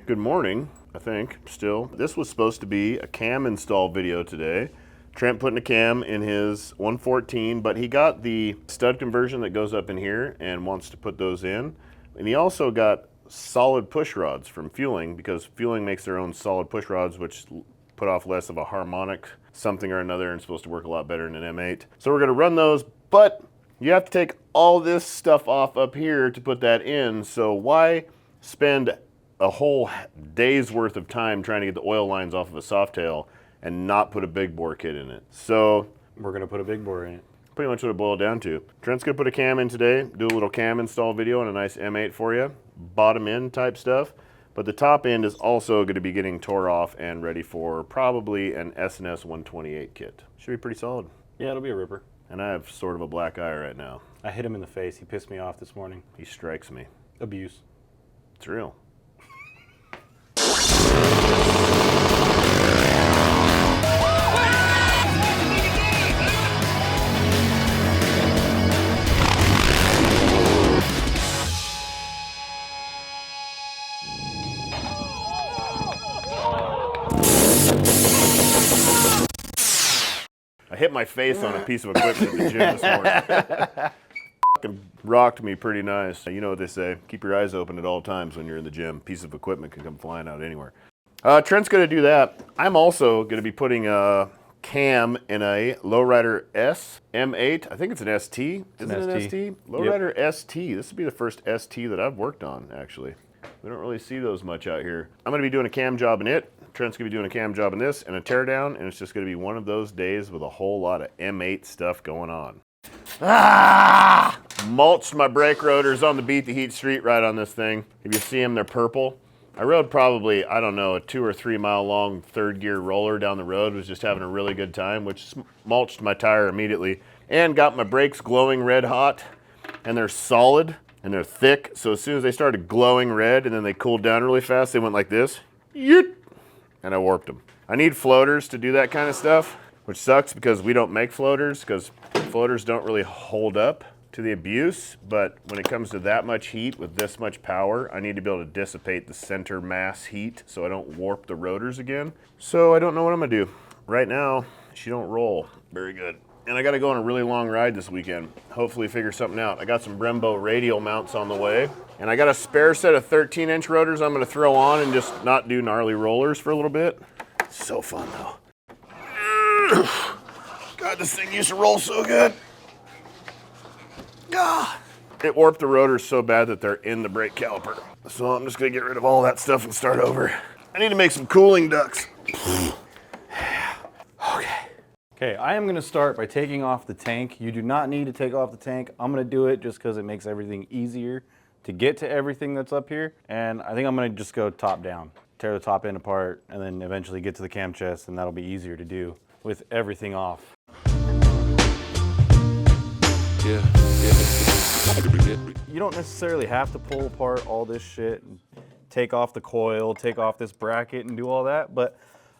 Good morning, I think, still. This was supposed to be a cam install video today. Trent putting a cam in his 114, but he got the stud conversion that goes up in here and wants to put those in. And he also got solid push rods from Fueling, because Fueling makes their own solid push rods, which put off less of a harmonic something or another and supposed to work a lot better in an M8. So we're gonna run those, but you have to take all this stuff off up here to put that in. So why spend a whole day's worth of time trying to get the oil lines off of a Softail and not put a big bore kit in it? So we're gonna put a big bore in it. Pretty much what it boiled down to. Trent's gonna put a cam in today, do a little cam install video on a nice M8 for you, bottom end type stuff. But the top end is also gonna be getting tore off and ready for probably an S&S 128 kit. Should be pretty solid. Yeah, it'll be a ripper. And I have sort of a black eye right now. I hit him in the face. He pissed me off this morning. He strikes me. Abuse. It's real. I hit my face on a piece of equipment at the gym this morning. Fucking rocked me pretty nice. You know what they say, keep your eyes open at all times when you're in the gym. Piece of equipment can come flying out anywhere. Trent's gonna do that. I'm also gonna be putting a cam in a Lowrider S M8. I think it's an ST. Is it an ST? Lowrider ST. This will be the first ST that I've worked on, actually. We don't really see those much out here. I'm gonna be doing a cam job in it. Trent's gonna be doing a cam job in this and a teardown, and it's just gonna be one of those days with a whole lot of M8 stuff going on. Ah! Mulched my brake rotors on the Beat the Heat street right on this thing. If you see them, they're purple. I rode probably, I don't know, a 2 or 3 mile long third gear roller down the road, was just having a really good time, which mulched my tire immediately and got my brakes glowing red hot, and they're solid and they're thick. So as soon as they started glowing red and then they cooled down really fast, they went like this. Yeet! And I warped them. I need floaters to do that kind of stuff, which sucks because we don't make floaters, because floaters don't really hold up to the abuse. But when it comes to that much heat with this much power, I need to be able to dissipate the center mass heat so I don't warp the rotors again. So I don't know what I'm gonna do. Right now, she don't roll very good. And I gotta go on a really long ride this weekend. Hopefully figure something out. I got some Brembo radial mounts on the way. And I got a spare set of 13-inch rotors I'm gonna throw on and just not do gnarly rollers for a little bit. It's so fun though. God, this thing used to roll so good. God. It warped the rotors so bad that they're in the brake caliper. So I'm just gonna get rid of all that stuff and start over. I need to make some cooling ducts. Okay, I am gonna start by taking off the tank. You do not need to take off the tank. I'm gonna do it just because it makes everything easier to get to everything that's up here. And I think I'm gonna just go top down, tear the top end apart, and then eventually get to the cam chest, and that'll be easier to do with everything off. You don't necessarily have to pull apart all this shit and take off the coil, take off this bracket and do all that, but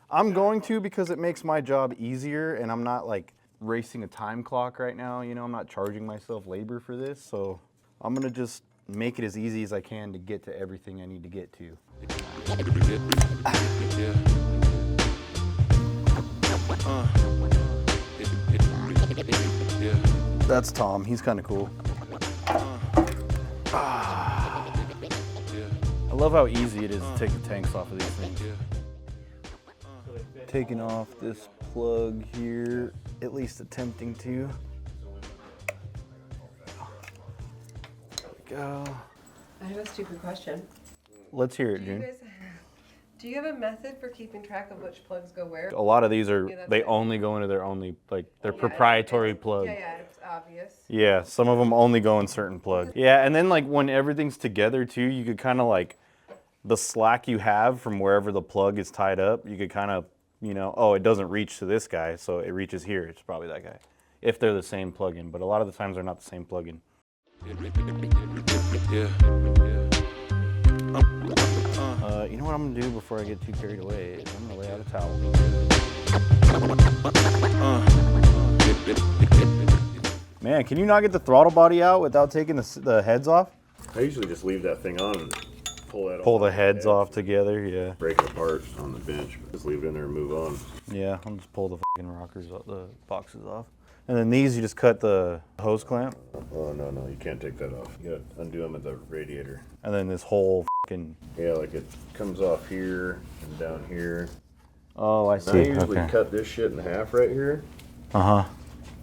I'm going to, because it makes my job easier and I'm not like racing a time clock right now. You know, I'm not charging myself labor for this. So I'm gonna just make it as easy as I can to get to everything I need to get to. That's Tom, he's kind of cool. I love how easy it is to take the tanks off of these things. Taking off this plug here, at least attempting to. There we go. I have a stupid question. Let's hear it, June. Do you have a method for keeping track of which plugs go where? A lot of these are, Yeah, they right. only go into their only, like, their proprietary plug. Yeah, it's obvious. Yeah, some of them only go in certain plugs. Yeah, and then like when everything's together too, you could kind of like, the slack you have from wherever the plug is tied up, you could kind of, you know, oh, it doesn't reach to this guy, so it reaches here. It's probably that guy, if they're the same plug-in. But a lot of the times they're not the same plug-in. You know what I'm gonna do before I get too carried away is I'm gonna lay out a towel. Man, can you not get the throttle body out without taking the heads off? I usually just leave that thing on and pull the heads off together, yeah. Break it apart on the bench, but just leave it in there and move on. Yeah, I'll just pull the fucking rockers, the boxes off. And then these, you just cut the hose clamp. Oh, no, you can't take that off. You gotta undo them at the radiator. And then this whole fucking... Yeah, like it comes off here and down here. Oh, I see. I usually cut this shit in half right here. Uh-huh.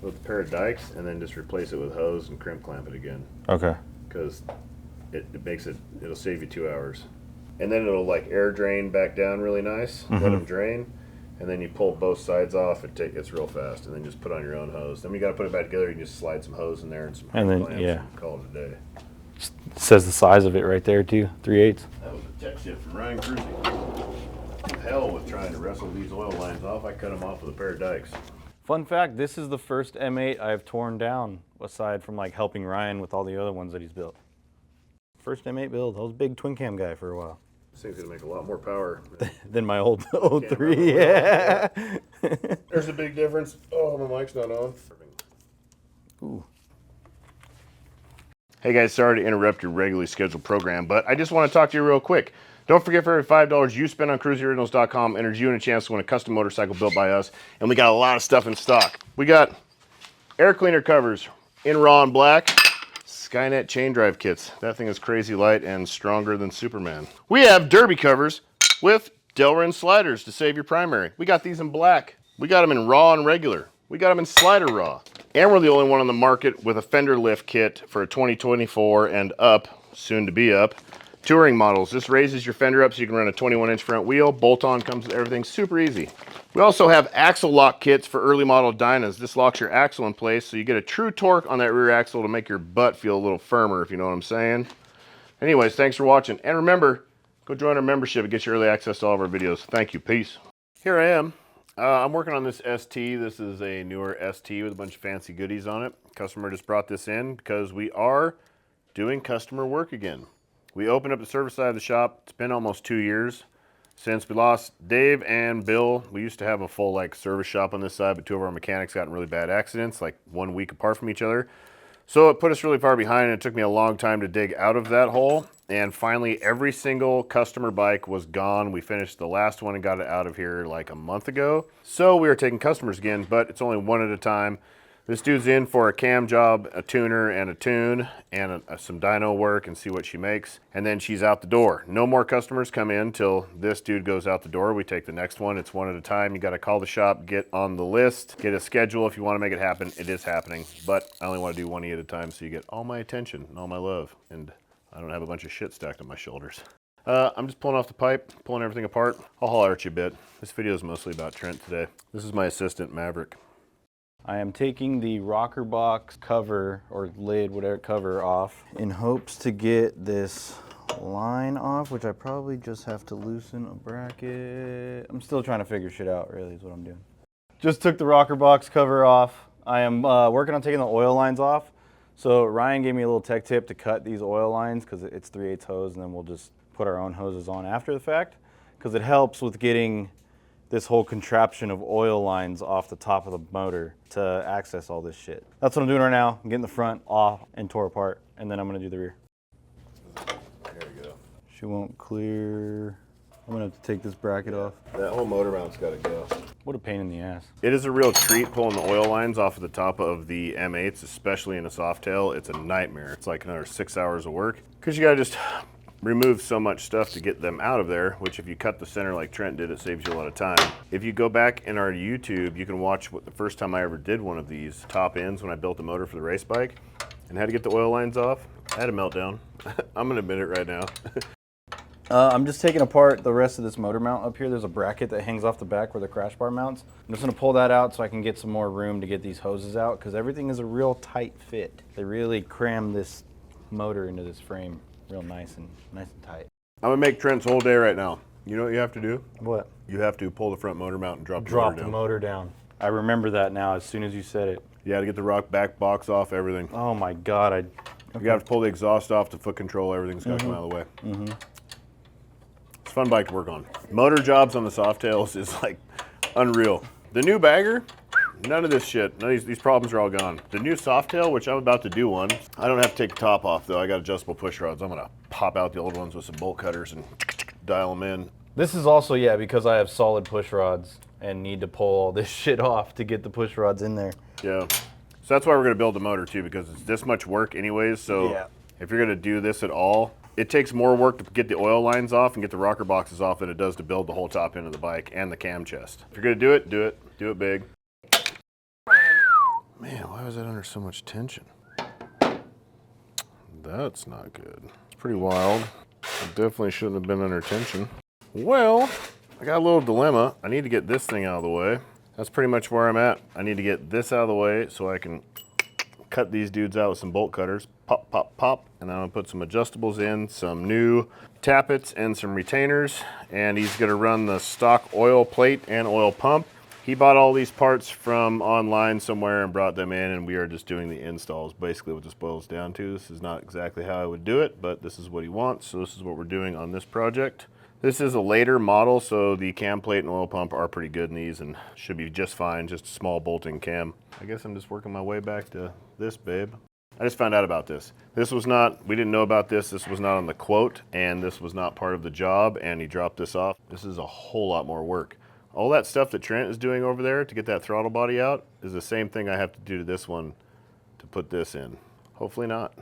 With a pair of dikes, and then just replace it with hose and crimp clamp it again. Okay. Because it'll save you 2 hours. And then it'll like air drain back down really nice, let them drain, and then you pull both sides off, it's real fast, and then just put on your own hose. Then you gotta put it back together, you can just slide some hose in there and some clamps and call it a day. It says the size of it right there too, 3/8. That was a tech tip from Ryan Kruesi. Hell with trying to wrestle these oil lines off, I cut them off with a pair of dikes. Fun fact, this is the first M8 I've torn down, aside from like helping Ryan with all the other ones that he's built. First M8 build. I was a big twin cam guy for a while. This thing's gonna make a lot more power than my old 03, yeah. There's a big difference. Oh, my mic's not on. Ooh. Hey guys, sorry to interrupt your regularly scheduled program, but I just want to talk to you real quick. Don't forget, for every $5 you spend on KruesiOriginals.com enters you in a chance to win a custom motorcycle built by us, and we got a lot of stuff in stock. We got air cleaner covers in raw and black. Skynet chain drive kits. That thing is crazy light and stronger than Superman. We have derby covers with Delrin sliders to save your primary. We got these in black. We got them in raw and regular. We got them in slider raw. And we're the only one on the market with a fender lift kit for a 2024 and up, soon to be up, touring models. This raises your fender up so you can run a 21-inch front wheel. Bolt-on comes with everything, super easy. We also have axle lock kits for early model Dynas. This locks your axle in place so you get a true torque on that rear axle to make your butt feel a little firmer, if you know what I'm saying. Anyways, thanks for watching. And remember, go join our membership and get your early access to all of our videos. Thank you. Peace. Here I am. I'm working on this ST. This is a newer ST with a bunch of fancy goodies on it. Customer just brought this in because we are doing customer work again. We opened up the service side of the shop. It's been almost 2 years since we lost Dave and Bill. We used to have a full service shop on this side, but two of our mechanics got in really bad accidents, like 1 week apart from each other. So it put us really far behind, and it took me a long time to dig out of that hole. And finally, every single customer bike was gone. We finished the last one and got it out of here like a month ago. So we are taking customers again, but it's only one at a time. This dude's in for a cam job, a tuner, and a tune, and some dyno work, and see what she makes. And then she's out the door. No more customers come in till this dude goes out the door. We take the next one. It's one at a time. You got to call the shop, get on the list, get a schedule if you want to make it happen. It is happening, but I only want to do one at a time so you get all my attention and all my love. And I don't have a bunch of shit stacked on my shoulders. I'm just pulling off the pipe, pulling everything apart. I'll holler at you a bit. This video is mostly about Trent today. This is my assistant, Maverick. I am taking the rocker box cover, or lid, whatever, cover off in hopes to get this line off, which I probably just have to loosen a bracket. I'm still trying to figure shit out, really, is what I'm doing. Just took the rocker box cover off. I am working on taking the oil lines off. So Ryan gave me a little tech tip to cut these oil lines because it's 3/8 hose, and then we'll just put our own hoses on after the fact, because it helps with getting this whole contraption of oil lines off the top of the motor to access all this shit. That's what I'm doing right now. I'm getting the front off and tore apart, and then I'm gonna do the rear. There we go. She won't clear. I'm gonna have to take this bracket off. That whole motor mount's got to go. What a pain in the ass. It is a real treat pulling the oil lines off of the top of the M8s, especially in a Softail. It's a nightmare. It's like another 6 hours of work because you gotta just remove so much stuff to get them out of there, which if you cut the center like Trent did, it saves you a lot of time. If you go back in our YouTube, you can watch what the first time I ever did one of these top ends when I built the motor for the race bike and had to get the oil lines off. I had a meltdown. I'm gonna admit it right now. I'm just taking apart the rest of this motor mount up here. There's a bracket that hangs off the back where the crash bar mounts. I'm just gonna pull that out so I can get some more room to get these hoses out, because everything is a real tight fit. They really cram this motor into this frame real nice and tight. I'm gonna make Trent's whole day right now. You know what you have to do? What? You have to pull the front motor mount and drop the motor down. I remember that now as soon as you said it. Yeah, to get the rock back box off, everything. Oh my God, You gotta pull the exhaust off, the foot control, everything's gotta come out of the way. It's a fun bike to work on. Motor jobs on the Softails is like unreal. The new bagger, none of this shit. None of these problems are all gone. The new Softail, which I'm about to do one, I don't have to take the top off though. I got adjustable push rods. I'm gonna pop out the old ones with some bolt cutters and dial them in. This is also, yeah, because I have solid push rods and need to pull all this shit off to get the push rods in there. Yeah. So that's why we're gonna build the motor too, because it's this much work anyways. So Yeah. if you're gonna do this at all, it takes more work to get the oil lines off and get the rocker boxes off than it does to build the whole top end of the bike and the cam chest. If you're gonna do it, do it. Do it big. Man, why was that under so much tension? That's not good. It's pretty wild. It definitely shouldn't have been under tension. Well, I got a little dilemma. I need to get this thing out of the way. That's pretty much where I'm at. I need to get this out of the way so I can cut these dudes out with some bolt cutters. Pop, pop, pop. And I'm gonna put some adjustables in, some new tappets and some retainers. And he's gonna run the stock oil plate and oil pump. He bought all these parts from online somewhere and brought them in, and we are just doing the installs. Basically what this boils down to. This is not exactly how I would do it, but this is what he wants. So this is what we're doing on this project. This is a later model, so the cam plate and oil pump are pretty good in these and should be just fine, just a small bolting cam. I guess I'm just working my way back to this, babe. I just found out about this. This was not, we didn't know about this. This was not on the quote, and this was not part of the job, and he dropped this off. This is a whole lot more work. All that stuff that Trent is doing over there to get that throttle body out is the same thing I have to do to this one to put this in. Hopefully not.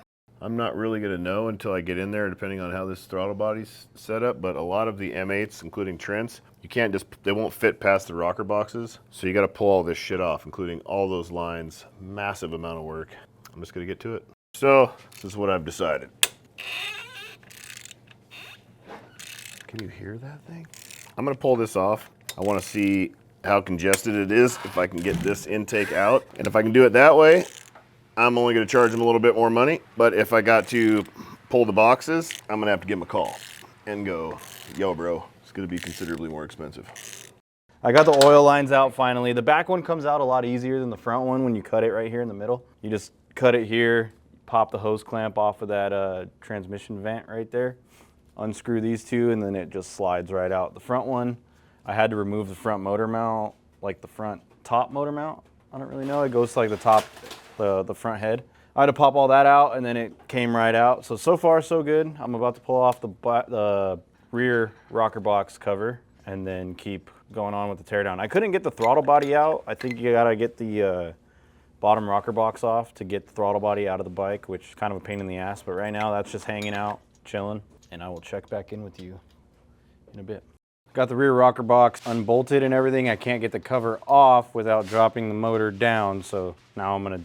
I'm not really gonna know until I get in there, depending on how this throttle body's set up, but a lot of the M8s, including Trent's, you can't just, they won't fit past the rocker boxes, so you gotta pull all this shit off, including all those lines. Massive amount of work. I'm just gonna get to it. So, this is what I've decided. Can you hear that thing? I'm gonna pull this off. I wanna see how congested it is, if I can get this intake out. And if I can do it that way, I'm only gonna charge them a little bit more money. But if I got to pull the boxes, I'm gonna have to give them a call and go, yo bro, it's gonna be considerably more expensive. I got the oil lines out finally. The back one comes out a lot easier than the front one when you cut it right here in the middle. You just cut it here, pop the hose clamp off of that transmission vent right there, unscrew these two, and then it just slides right out. The front one, I had to remove the front motor mount, like the front top motor mount. I don't really know, it goes to like the top, the front head. I had to pop all that out and then it came right out. So far so good. I'm about to pull off the rear rocker box cover and then keep going on with the teardown. I couldn't get the throttle body out. I think you gotta get the bottom rocker box off to get the throttle body out of the bike, which is kind of a pain in the ass, but right now that's just hanging out, chilling, and I will check back in with you in a bit. Got the rear rocker box unbolted and everything. I can't get the cover off without dropping the motor down, so now I'm gonna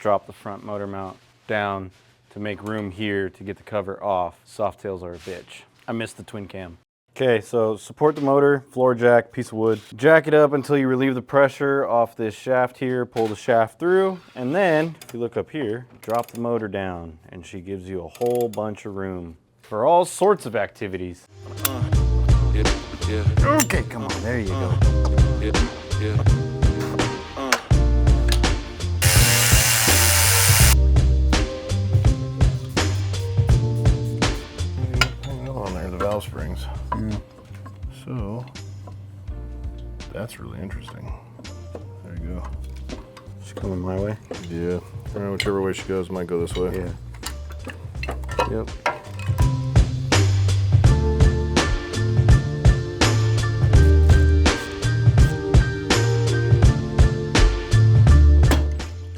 drop the front motor mount down to make room here to get the cover off. Softails are a bitch. I missed the twin cam. Okay, so support the motor, floor jack, piece of wood. Jack it up until you relieve the pressure off this shaft here, pull the shaft through, and then, if you look up here, drop the motor down, and she gives you a whole bunch of room for all sorts of activities. Okay, come on, there you go. On there, the valve springs. So, that's really interesting. There you go. She's coming my way? Yeah, whichever way she goes, might go this way. Yeah. Yep.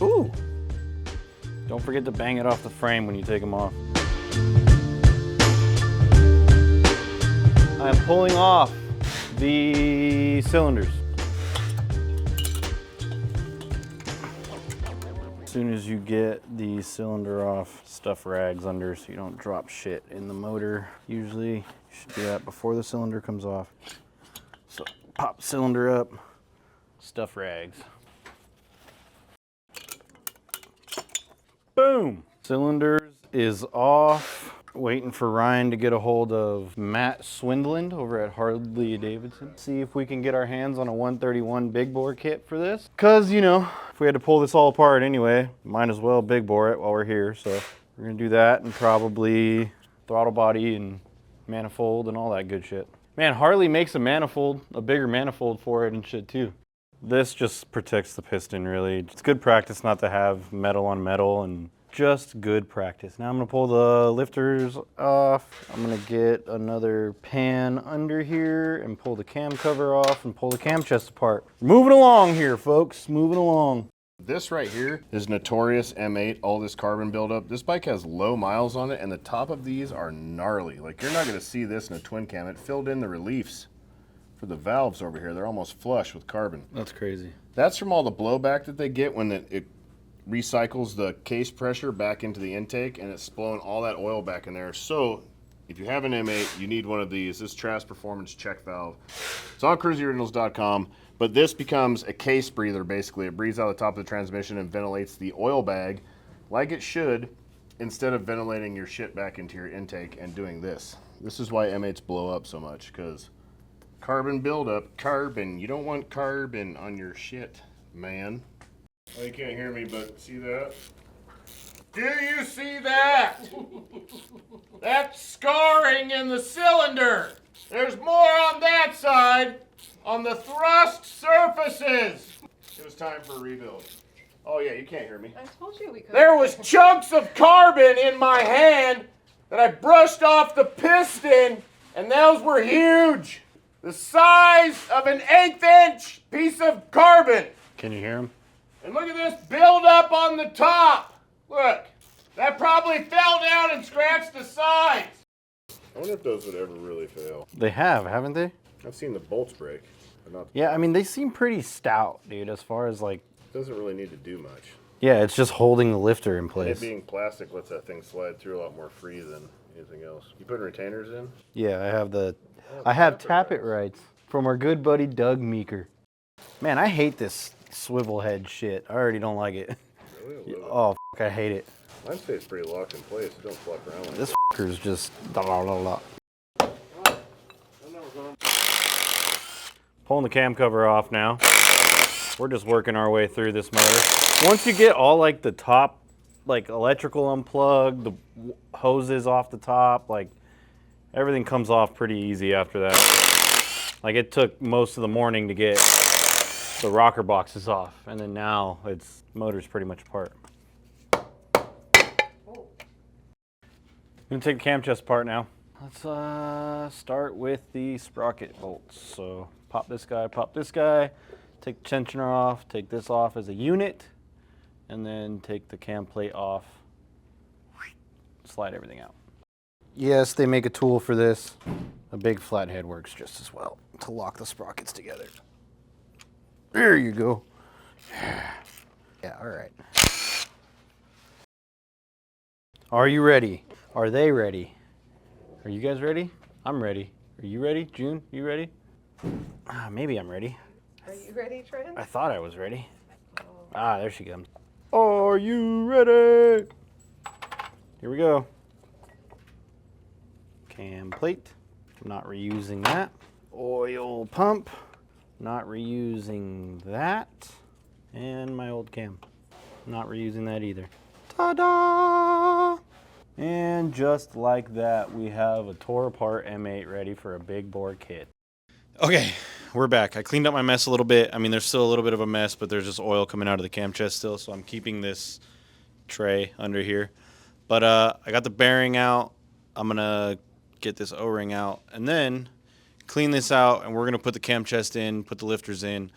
Ooh! Don't forget to bang it off the frame when you take them off. I am pulling off the cylinders. As soon as you get the cylinder off, stuff rags under so you don't drop shit in the motor. Usually you should do that before the cylinder comes off. So pop cylinder up, stuff rags. Boom! Cylinders is off. Waiting for Ryan to get a hold of Matt Swindland over at Harley Davidson. See if we can get our hands on a 131 big bore kit for this. Cause you know, if we had to pull this all apart anyway, might as well big bore it while we're here. So we're gonna do that and probably throttle body and manifold and all that good shit. Man, Harley makes a manifold, a bigger manifold for it and shit too. This just protects the piston really. It's good practice not to have metal on metal and just good practice. Now I'm gonna pull the lifters off. I'm gonna get another pan under here and pull the cam cover off and pull the cam chest apart. Moving along here, folks, moving along. This right here is notorious M8, all this carbon buildup. This bike has low miles on it, and the top of these are gnarly. Like, you're not gonna see this in a twin cam. It filled in the reliefs for the valves over here. They're almost flush with carbon. That's crazy. That's from all the blowback that they get when it recycles the case pressure back into the intake, and it's blowing all that oil back in there. So if you have an M8, you need one of these. This Trask Performance check valve. It's on KruesiOriginals.com, but this becomes a case breather basically. It breathes out the top of the transmission and ventilates the oil bag like it should, instead of ventilating your shit back into your intake and doing this. This is why M8s blow up so much, because carbon buildup, carbon. You don't want carbon on your shit, man. Oh, you can't hear me, but see that? Do you see that? That's scarring in the cylinder. There's more on that side, on the thrust surfaces. It was time for a rebuild. Oh yeah, you can't hear me. I told you we could. There was chunks of carbon in my hand that I brushed off the piston, and those were huge. The size of an 1/8 inch piece of carbon. Can you hear him? And look at this buildup on the top. Look, that probably fell down and scratched the sides. I wonder if those would ever really fail. They have, haven't they? I've seen the bolts break, but not. Yeah, I mean, they seem pretty stout, dude, as far as like. It doesn't really need to do much. Yeah, it's just holding the lifter in It place. being plastic lets that thing slide through a lot more free than anything else. You putting retainers in? Yeah, I have tappet rights from our good buddy Doug Meeker. Man, I hate this swivel head shit. I already don't like it. Really? Oh, I hate it. Mine stays pretty locked in place. It don't flop around like This is just da la la la. Pulling the cam cover off now. We're just working our way through this motor. Once you get all like the top, like electrical unplugged, the hoses off the top, like everything comes off pretty easy after that. Like it took most of the morning to get the rocker boxes off, and then now it's motor's pretty much apart. I'm gonna take the cam chest apart now. Let's start with the sprocket bolts. So pop this guy, take the tensioner off, take this off as a unit, and then take the cam plate off, slide everything out. Yes, they make a tool for this. A big flathead works just as well to lock the sprockets together. There you go. Yeah, all right. Are you ready? Are they ready? Are you guys ready? I'm ready. Are you ready? June, you ready? Maybe I'm ready. Are you ready, Trent? I thought I was ready. Ah, there she comes. Are you ready? Here we go. Cam plate. Not reusing that. Oil pump. Not reusing that. And my old cam. Not reusing that either. Ta-da! And just like that, we have a tore apart M8 ready for a big bore kit. Okay, we're back. I cleaned up my mess a little bit. I mean, there's still a little bit of a mess, but there's just oil coming out of the cam chest still, so I'm keeping this tray under here. But I got the bearing out. I'm gonna get this O-ring out and then clean this out, and we're gonna put the cam chest in, put the lifters in,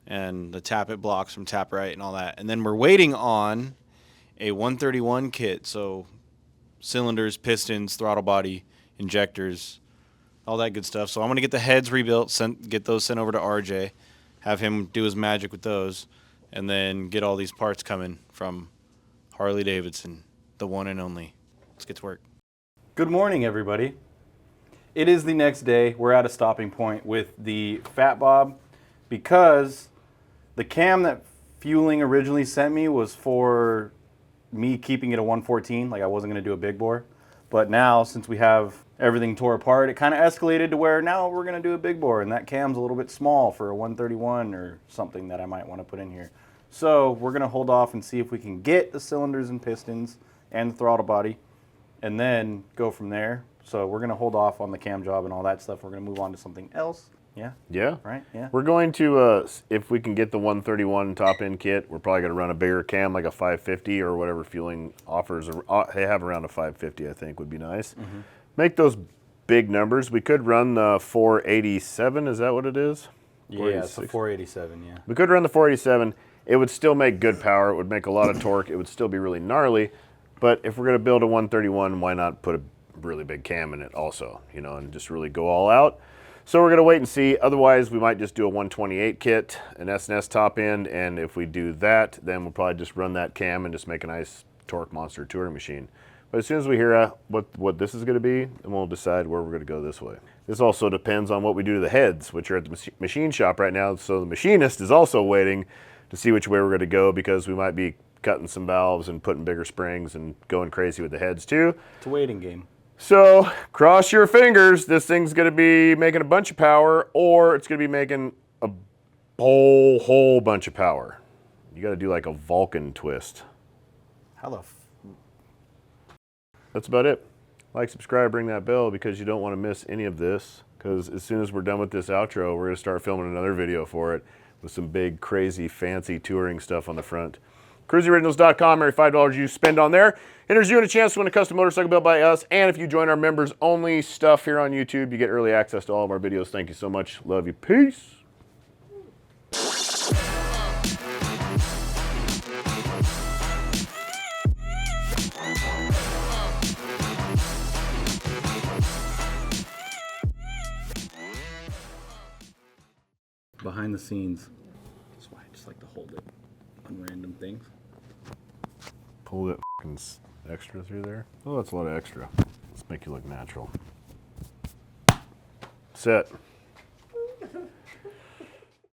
and the tappet blocks from Taprite and all that. And then we're waiting on a 131 kit, so cylinders, pistons, throttle body, injectors, all that good stuff. So I'm gonna get the heads rebuilt, get those sent over to RJ, have him do his magic with those, and then get all these parts coming from Harley Davidson, the one and only. Let's get to work. Good morning, everybody. It is the next day. We're at a stopping point with the Fat Bob because the cam that Fueling originally sent me was for me keeping it a 114, like I wasn't gonna do a big bore. But now, since we have everything tore apart, it kind of escalated to where now we're gonna do a big bore, and that cam's a little bit small for a 131 or something that I might wanna put in here. So we're gonna hold off and see if we can get the cylinders and pistons and the throttle body, and then go from there. So we're gonna hold off on the cam job and all that stuff. We're gonna move on to something else. Yeah. Yeah. Right. Yeah. We're going to, if we can get the 131 top end kit, we're probably going to run a bigger cam, like a 550 or whatever Fueling offers. They have around a 550, I think, would be nice. Make those big numbers. We could run the 487. Is that what it is? Yeah, it's a 487. Yeah. We could run the 487. It would still make good power. It would make a lot of torque. It would still be really gnarly. But if we're going to build a 131, why not put a really big cam in it also, you know, and just really go all out? So we're going to wait and see. Otherwise, we might just do a 128 kit, an S&S top end, and if we do that, then we'll probably just run that cam and just make a nice torque monster touring machine. But as soon as we hear what this is going to be, then we'll decide where we're going to go this way. This also depends on what we do to the heads, which are at the machine shop right now. So the machinist is also waiting to see which way we're going to go, because we might be cutting some valves and putting bigger springs and going crazy with the heads too. It's a waiting game. So cross your fingers. This thing's going to be making a bunch of power, or it's going to be making a whole bunch of power. You got to do like a Vulcan twist. How the That's about it. Like, subscribe, ring that bell, because you don't want to miss any of this. Because as soon as we're done with this outro, we're going to start filming another video for it with some big, crazy, fancy touring stuff on the front. KruesiOriginals.com. Every $5 you spend on there enters you in a chance to win a custom motorcycle built by us. And if you join our members only stuff here on YouTube, you get early access to all of our videos. Thank you so much. Love you. Peace. behind the scenes. That's why I just like to hold it on random things. Pull that f***ing extra through there. Oh, that's a lot of extra. Let's make you look natural. Set.